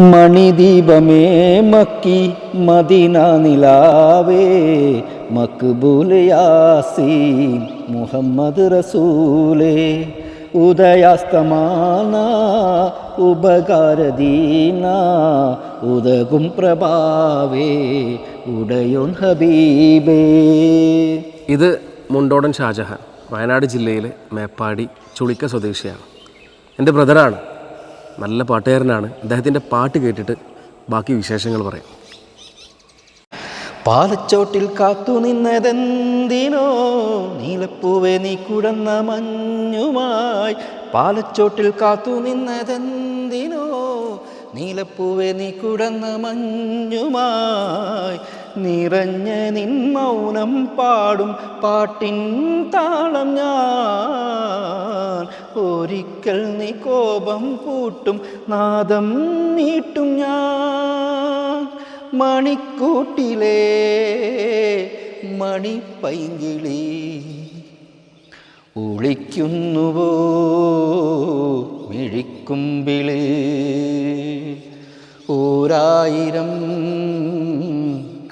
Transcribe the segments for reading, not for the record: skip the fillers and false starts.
മണിദീപമേ makki Medina നിലാവേ മക്ബൂൽ യാസീൻ മുഹമ്മദ് റസൂലേ ഉദയാസ്തമാന ഉപകാരദീന ഉദകും പ്രഭാവേ ഉടയോൻ ഹബീബേ. ഇത് മുണ്ടോടൻ ഷാജഹാൻ, വയനാട് ജില്ലയിലെ മേപ്പാടി ചുളിക്ക സ്വദേശിയാണ്. എൻ്റെ ബ്രദറാണ്, നല്ല പാട്ടുകാരനാണ്. അദ്ദേഹത്തിൻ്റെ പാട്ട് കേട്ടിട്ട് ബാക്കി വിശേഷങ്ങൾ പറയാം. പാലച്ചോട്ടിൽ കാത്തു നിന്നതെന്തിനോ നീലപ്പൂവെ നീ കുടന്ന മഞ്ഞുമായി. പാലച്ചോട്ടിൽ കാത്തു നിന്നതെന്തിനോ നീലപ്പൂവെ നീ കുടന്ന മഞ്ഞുമായി. നിറഞ്ഞ നിൻ മൗനം പാടും പാട്ടിൻ താളം ഞാൻ. ഒരിക്കൽ നീ കോപം കൂട്ടും നാദം നീട്ടും ഞാൻ. മണിക്കൂട്ടിലെ മണിപ്പൈങ്കിളി ഒളിക്കുന്നുവോ മിഴിക്കുമ്പിളി. ഓരായിരം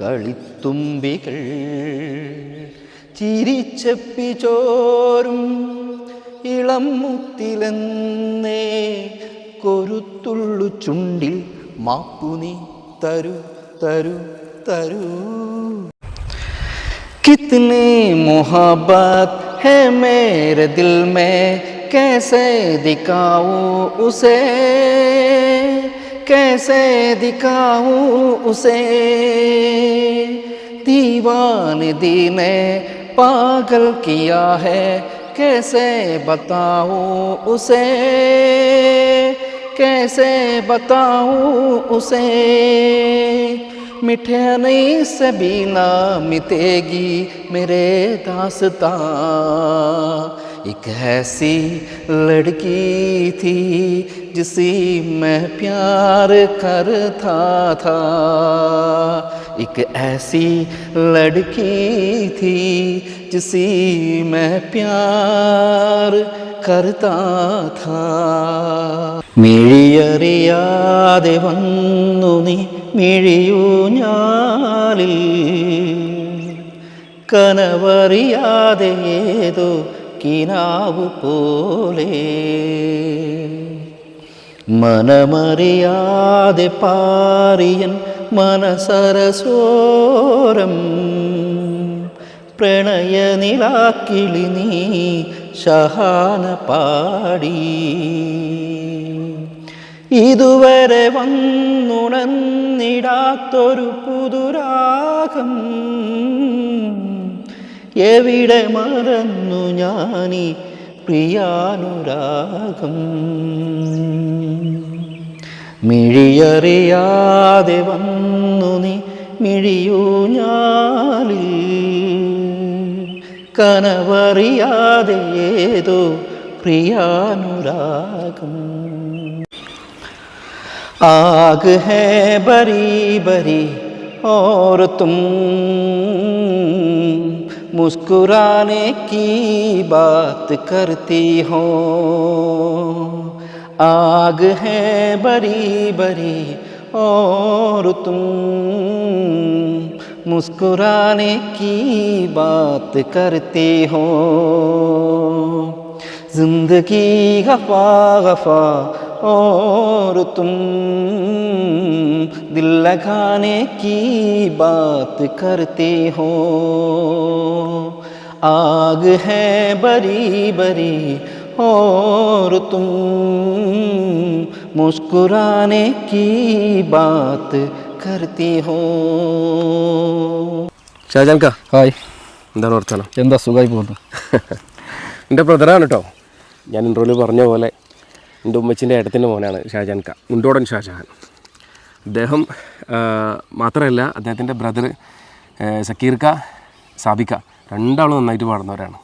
കളിത്തുമ്പികൾ ചിരിച്ചപ്പി ചോരും ഇളം മുത്തിലെന്നേ കൊരുത്തുള്ളു ചുണ്ടിൽ മാപ്പു നീ തരൂ തരൂ തരൂ. കിത്നി മുഹബ്ബത്ത് है मेरे दिल में कैसे दिखाऊं उसे, कैसे दिखाऊं उसे. दीवानगी ने पागल किया है कैसे बताऊं उसे, कैसे बताऊं उसे. मिठे नहीं से भी ना मिटेगी मेरे दास्तां. एक ऐसी लड़की थी जिसे मैं प्यार करता था. एक ऐसी लड़की थी जिसे मैं प्यार करता था. മിഴിയറിയാതെ വന്നു നീ മിഴിയൂഞ്ഞാലിൽ. കനവറിയാതെ ഏതോ കിനാവു പോലെ. മനമറിയാതെ പാറിയൻ മനസരസോരം. പ്രണയനിലാക്കിളി നീ ഷഹാന പാടി. ഇതുവരെ വന്നുണർന്നിടാത്തൊരു പുതുരാഗം. എവിടെ മറന്നു ഞാനീ പ്രിയാനുരാഗം. മിഴിയറിയാതെ വന്നു നീ മിഴിയൂഞ്ഞാലിൽ. കനവറിയാതെ ഏതോ പ്രിയാനുരാഗം. आग है बरी बरी और तुम मुस्कुराने की बात करती हो. आग है बरी बरी और तुम मुस्कुराने की बात करती हो. जिंदगी गफा गफा और तुम दिल लगाने की बात करते हो. आग है बरी बरी और तुम मुस्कुराने की बात करते हो. ഷാജാൻക, ഹായ്. എന്താണ് വർത്തമാനം? എന്താ സുഖമായി പോകുന്നു. എൻ്റെ ബ്രദറാണ് കേട്ടോ. ഞാൻ ഇൻട്രോയിൽ പറഞ്ഞ പോലെ എൻ്റെ ഉമ്മച്ചിൻ്റെ ഏട്ടത്തിൻ്റെ മോനാണ് ഷാജാൻക, മുണ്ടോടൻ ഷാജഹാൻ. അദ്ദേഹം മാത്രമല്ല, അദ്ദേഹത്തിൻ്റെ ബ്രദർ സക്കീർക്ക, സാബിക്ക, രണ്ടാളും നന്നായിട്ട് പാടുന്നവരാണ്.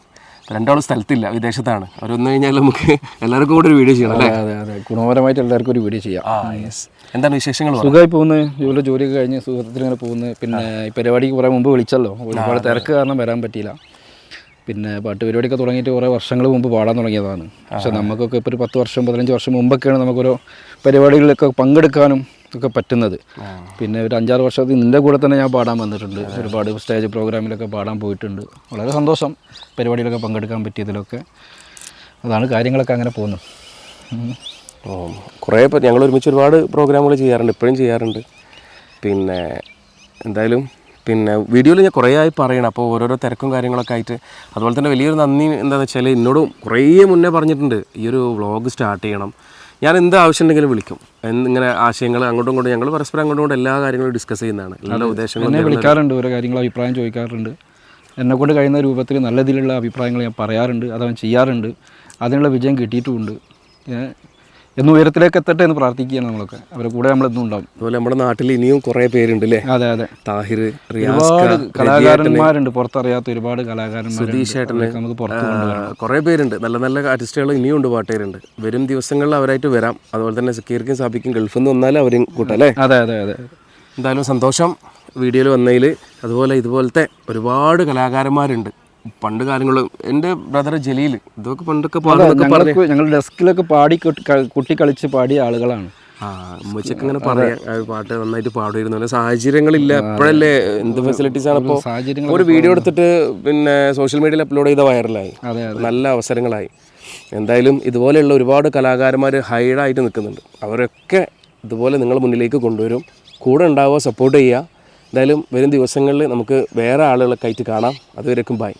രണ്ടാളും സ്ഥലത്തില്ല, വിദേശത്താണ്. അവരൊന്നു കഴിഞ്ഞാൽ നമുക്ക് എല്ലാവർക്കും കൂടെ ഒരു വീഡിയോ ചെയ്യണം അല്ലേ? അതെ അതെ, ഗുണപരമായിട്ട് എല്ലാവർക്കും ഒരു വീഡിയോ ചെയ്യാം. യെസ്. എന്താണ് വിശേഷങ്ങൾ? സുഖമായി പോകുന്നത്. ജോലിയൊക്കെ കഴിഞ്ഞ് സുഖത്തിൽ ഇങ്ങനെ പോകുന്നത്. പിന്നെ ഈ പരിപാടിക്ക് കുറേ മുമ്പ് വിളിച്ചല്ലോ, ഒരുപാട് തിരക്ക് കാരണം വരാൻ പറ്റിയില്ല. പിന്നെ പാട്ട് പരിപാടിയൊക്കെ തുടങ്ങിയിട്ട് കുറേ വർഷങ്ങൾ മുമ്പ് പാടാൻ തുടങ്ങിയതാണ്. പക്ഷെ നമുക്കൊക്കെ ഇപ്പോൾ ഒരു 10 വർഷം 15 വർഷം മുമ്പൊക്കെയാണ് നമുക്കൊരു പരിപാടികളിലൊക്കെ പങ്കെടുക്കാനും ഒക്കെ പറ്റുന്നത്. പിന്നെ ഒരു 5-6 വർഷത്തിൽ നിൻ്റെ കൂടെ തന്നെ ഞാൻ പാടാൻ വന്നിട്ടുണ്ട്, ഒരുപാട് സ്റ്റേജ് പ്രോഗ്രാമിലൊക്കെ പാടാൻ പോയിട്ടുണ്ട്. വളരെ സന്തോഷം പരിപാടിയിലൊക്കെ പങ്കെടുക്കാൻ പറ്റിയതിലൊക്കെ. അതാണ് കാര്യങ്ങളൊക്കെ അങ്ങനെ പോകുന്നു. കുറേ ഞങ്ങൾ ഒരുമിച്ച് ഒരുപാട് പ്രോഗ്രാമുകൾ ചെയ്യാറുണ്ട്, ഇപ്പോഴും ചെയ്യാറുണ്ട്. പിന്നെ എന്തായാലും പിന്നെ വീഡിയോയിൽ ഞാൻ കുറേ ആയി പറയണം, അപ്പോൾ ഓരോരോ തിരക്കും കാര്യങ്ങളൊക്കെ ആയിട്ട്. അതുപോലെ തന്നെ വലിയൊരു നന്ദി എന്താണെന്ന് വെച്ചാൽ എന്നോട് കുറേ മുന്നേ പറഞ്ഞിട്ടുണ്ട് ഈ ഒരു വ്ളോഗ് സ്റ്റാർട്ട് ചെയ്യണം, ഞാൻ എന്ത് ആവശ്യം ഉണ്ടെങ്കിലും വിളിക്കും, ഇങ്ങനെ ആശയങ്ങൾ അങ്ങോട്ടും ഇങ്ങോട്ടും ഞങ്ങൾ പരസ്പരം അങ്ങോട്ടും ഇങ്ങോട്ടും എല്ലാ കാര്യങ്ങളും ഡിസ്കസ് ചെയ്യുന്നതാണ്. എല്ലാ ഉദ്ദേശങ്ങളും എന്നെ വിളിക്കാറുണ്ട്, ഓരോ കാര്യങ്ങളും അഭിപ്രായം ചോദിക്കാറുണ്ട്. എന്നെക്കൊണ്ട് കഴിയുന്ന രൂപത്തിൽ നല്ല രീതിയിലുള്ള അഭിപ്രായങ്ങൾ ഞാൻ പറയാറുണ്ട്, അതവൻ ചെയ്യാറുണ്ട്. അതിനുള്ള വിജയം കിട്ടിയിട്ടുമുണ്ട്. എന്ന് ഉയരത്തിലേക്ക് എത്തട്ടെ എന്ന് പ്രാർത്ഥിക്കുകയാണ് നമ്മളൊക്കെ. അവരുടെ കൂടെ നമ്മളെന്നും ഉണ്ടാവും. അതുപോലെ നമ്മുടെ നാട്ടിൽ ഇനിയും കുറേ പേരുണ്ട് അല്ലേ? അതെ അതെ, താഹിർ, ഒരുപാട് കലാകാരന്മാരുണ്ട്, പുറത്തറിയാത്ത ഒരുപാട് കലാകാരന്മാർ, സുധീഷേട്ടന്, നമുക്ക് പുറത്ത് കൊണ്ടുവരാം. കുറേ പേരുണ്ട്, നല്ല നല്ല ആർട്ടിസ്റ്റുകൾ ഇനിയും ഉണ്ട്, പാട്ടുകാരുണ്ട്. വരും ദിവസങ്ങളിൽ അവരായിട്ട് വരാം. അതുപോലെ തന്നെ സക്കീർക്കും സാബിക്കും ഗൾഫിൽ നിന്ന് വന്നാലും അവരും കൂട്ടാം അല്ലേ? അതെ അതെ അതെ. എന്തായാലും സന്തോഷം വീഡിയോയിൽ വന്നതിൽ. അതുപോലെ ഇതുപോലത്തെ ഒരുപാട് കലാകാരന്മാരുണ്ട്. പണ്ട് കാലങ്ങളിൽ എൻ്റെ ബ്രദർ ജലീൽ ഇതൊക്കെ പണ്ടൊക്കെ ഞങ്ങൾ ഡെസ്കിലൊക്കെ പാടി കുട്ടി കളിച്ച് പാടിയ ആളുകളാണ്. ഉമ്മച്ചൊക്കെ ഇങ്ങനെ പറയാം പാട്ട് നന്നായിട്ട് പാടുമായിരുന്നു. സാഹചര്യങ്ങളില്ല, എപ്പോഴല്ലേ എന്ത് ഫെസിലിറ്റീസ് ആണ് ഇപ്പോൾ. ഒരു വീഡിയോ എടുത്തിട്ട് പിന്നെ സോഷ്യൽ മീഡിയയിൽ അപ്ലോഡ് ചെയ്ത വൈറലായി, നല്ല അവസരങ്ങളായി. എന്തായാലും ഇതുപോലെയുള്ള ഒരുപാട് കലാകാരന്മാർ ഹൈഡായിട്ട് നിൽക്കുന്നുണ്ട്. അവരൊക്കെ ഇതുപോലെ നിങ്ങൾ മുന്നിലേക്ക് കൊണ്ടുവരും, കൂടെ ഉണ്ടാവുക, സപ്പോർട്ട് ചെയ്യുക. എന്തായാലും വരും ദിവസങ്ങളിൽ നമുക്ക് വേറെ ആളുകളൊക്കെ ആയിട്ട് കാണാം. അതുവരേക്കും ബൈ.